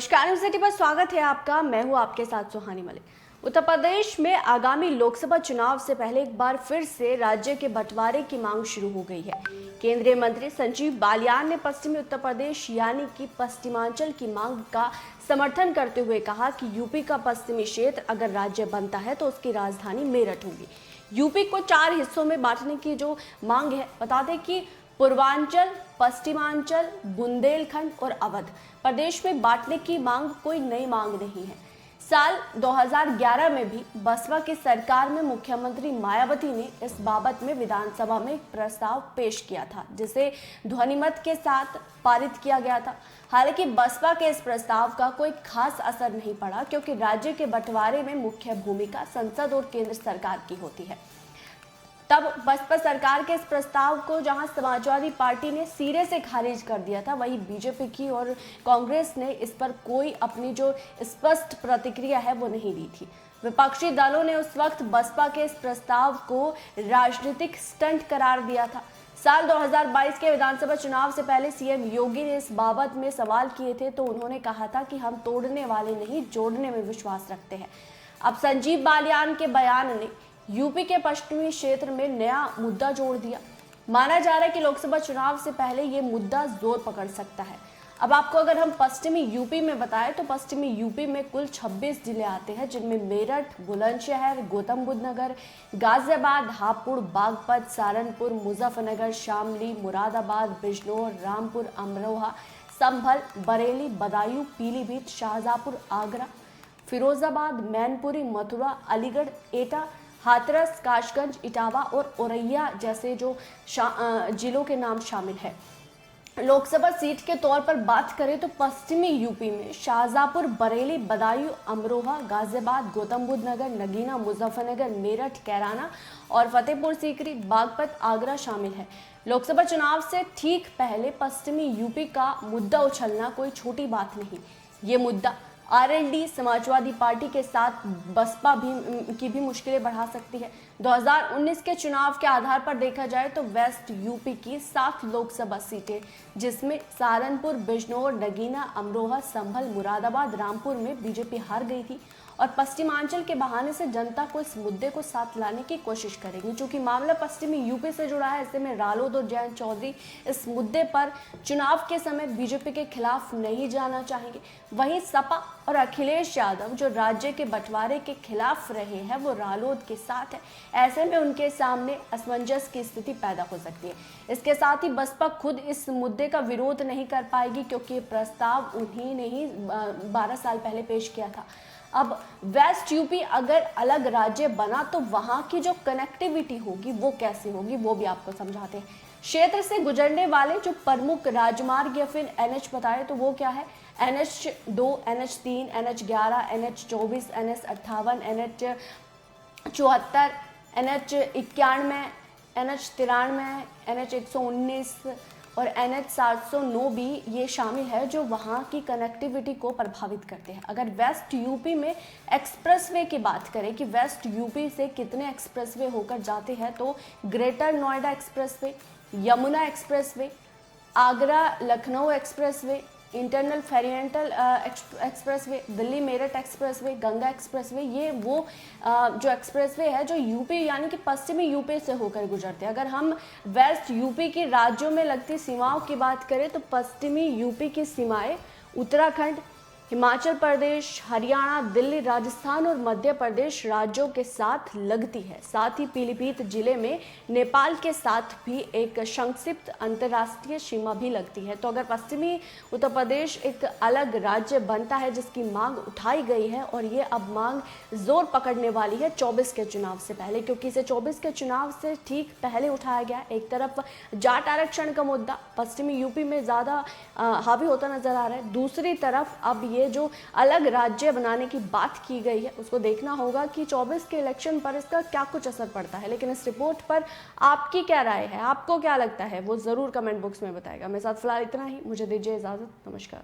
नमस्कार, news city पर स्वागत है आपका। मैं हूं आपके साथ सुहानी मलिक। उत्तर प्रदेश में आगामी लोकसभा चुनाव से पहले एक बार फिर से राज्य के बंटवारे की मांग शुरू हो गई है। केंद्रीय मंत्री संजीव बालियान ने पश्चिमी उत्तर प्रदेश यानी कि पश्चिमांचल की मांग का समर्थन करते हुए कहा कि यूपी का पश्चिमी क्षेत्र अगर राज्य बनता है तो उसकी राजधानी मेरठ होगी। यूपी को 4 हिस्सों में बांटने की जो मांग है, बता दें कि पूर्वांचल, पश्चिमांचल, बुंदेलखंड और अवध प्रदेश में बांटने की मांग कोई नई मांग नहीं है। साल 2011 में भी बसपा की सरकार में मुख्यमंत्री मायावती ने इस बाबत में विधानसभा में एक प्रस्ताव पेश किया था, जिसे ध्वनिमत के साथ पारित किया गया था। हालांकि बसपा के इस प्रस्ताव का कोई खास असर नहीं पड़ा, क्योंकि राज्य के बंटवारे में मुख्य भूमिका संसद और केंद्र सरकार की होती है। तब बसपा सरकार के इस प्रस्ताव को जहां समाजवादी पार्टी ने सिरे से खारिज कर दिया था, वहीं बीजेपी की और कांग्रेस ने इस पर कोई अपनी जो स्पष्ट प्रतिक्रिया है वो नहीं दी थी। विपक्षी दलों ने उस वक्त बसपा के इस प्रस्ताव को राजनीतिक स्टंट करार दिया था। साल 2022 के विधानसभा चुनाव से पहले सीएम योगी ने इस बाबत में सवाल किए थे, तो उन्होंने कहा था कि हम तोड़ने वाले नहीं, जोड़ने में विश्वास रखते हैं। अब संजीव बालियान के बयान ने यूपी के पश्चिमी क्षेत्र में नया मुद्दा जोड़ दिया। माना जा रहा है कि लोकसभा चुनाव से पहले ये मुद्दा जोर पकड़ सकता है। अब आपको अगर हम पश्चिमी यूपी में बताएं तो पश्चिमी यूपी में कुल 26 जिले आते हैं, जिनमें मेरठ, बुलंदशहर, गौतम बुद्ध नगर, गाजियाबाद, हापुड़, बागपत, सहारनपुर, मुजफ्फरनगर, शामली, मुरादाबाद, बिजनौर, रामपुर, अमरोहा, संभल, बरेली, बदायूं, पीलीभीत, शाहजहांपुर, आगरा, फिरोजाबाद, मैनपुरी, मथुरा, अलीगढ़, एटा, हाथरस, कासगंज, इटावा और औरैया जैसे जो जिलों के नाम शामिल है। लोकसभा सीट के तौर पर बात करें तो पश्चिमी यूपी में शाहजहांपुर, बरेली, बदायूं, अमरोहा, गाजियाबाद, गौतम बुद्ध नगर, नगीना, मुजफ्फरनगर, मेरठ, कैराना और फतेहपुर सीकरी, बागपत, आगरा शामिल है। लोकसभा चुनाव से ठीक पहले पश्चिमी यूपी का मुद्दा उछलना कोई छोटी बात नहीं। ये मुद्दा आरएलडी समाजवादी पार्टी के साथ बसपा की भी मुश्किलें बढ़ा सकती है। 2019 के चुनाव के आधार पर देखा जाए तो वेस्ट यूपी की 7 लोकसभा सीटें, जिसमें सहारनपुर, बिजनौर, नगीना, अमरोहा, संभल, मुरादाबाद, रामपुर में बीजेपी हार गई थी और पश्चिमांचल के बहाने से जनता को इस मुद्दे को साथ लाने की कोशिश करेंगी। चूंकि मामला पश्चिमी यूपी से जुड़ा है, ऐसे में रालोद और जयंत चौधरी इस मुद्दे पर चुनाव के समय बीजेपी के खिलाफ नहीं जाना चाहेंगे। वहीं सपा और अखिलेश यादव जो राज्य के बंटवारे के खिलाफ रहे हैं, वो रालोद के साथ है। ऐसे में उनके सामने असमंजस की स्थिति पैदा हो सकती है। इसके साथ ही बसपा खुद इस मुद्दे का विरोध नहीं कर पाएगी, क्योंकि ये प्रस्ताव उन्हीं ने ही 12 साल पहले पेश किया था। अब वेस्ट यूपी अगर अलग राज्य बना तो वहां की जो कनेक्टिविटी होगी वो कैसे होगी, वो भी आपको समझाते हैं। क्षेत्र से गुजरने वाले जो प्रमुख राजमार्ग या फिर एनएच बताए तो वो क्या है? NH2, NH3, NH11, NH24, NH58, NH74, NH91, NH93, NH119 और NH709 भी ये शामिल है, जो वहाँ की कनेक्टिविटी को प्रभावित करते हैं। अगर वेस्ट यूपी में एक्सप्रेसवे की बात करें कि वेस्ट यूपी से कितने एक्सप्रेसवे होकर जाते हैं, तो greater Noida expressway, Yamuna expressway, Agra Lucknow expressway, internal peripheral expressway, Delhi Meerut expressway, Ganga expressway, ये वो जो एक्सप्रेसवे है जो यूपी यानी कि पश्चिमी यूपी से होकर गुजरते हैं। अगर हम वेस्ट यूपी की राज्यों में लगती सीमाओं की बात करें तो पश्चिमी यूपी की सीमाएं उत्तराखंड, हिमाचल प्रदेश, हरियाणा, दिल्ली, राजस्थान और मध्य प्रदेश राज्यों के साथ लगती है। साथ ही पीलीभीत जिले में नेपाल के साथ भी एक संक्षिप्त अंतर्राष्ट्रीय सीमा भी लगती है। तो अगर पश्चिमी उत्तर प्रदेश एक अलग राज्य बनता है, जिसकी मांग उठाई गई है, और ये अब मांग जोर पकड़ने वाली है 24 के चुनाव से पहले, क्योंकि इसे 24 के चुनाव से ठीक पहले उठाया गया। एक तरफ जाट आरक्षण का मुद्दा पश्चिमी यूपी में ज़्यादा हावी होता नजर आ रहा है, दूसरी तरफ अब ये जो अलग राज्य बनाने की बात की गई है, उसको देखना होगा कि 24 के इलेक्शन पर इसका क्या कुछ असर पड़ता है। लेकिन इस रिपोर्ट पर आपकी क्या राय है, आपको क्या लगता है, वो जरूर कमेंट बॉक्स में बताएगा। मेरे साथ फिलहाल इतना ही, मुझे दीजिए इजाजत। नमस्कार।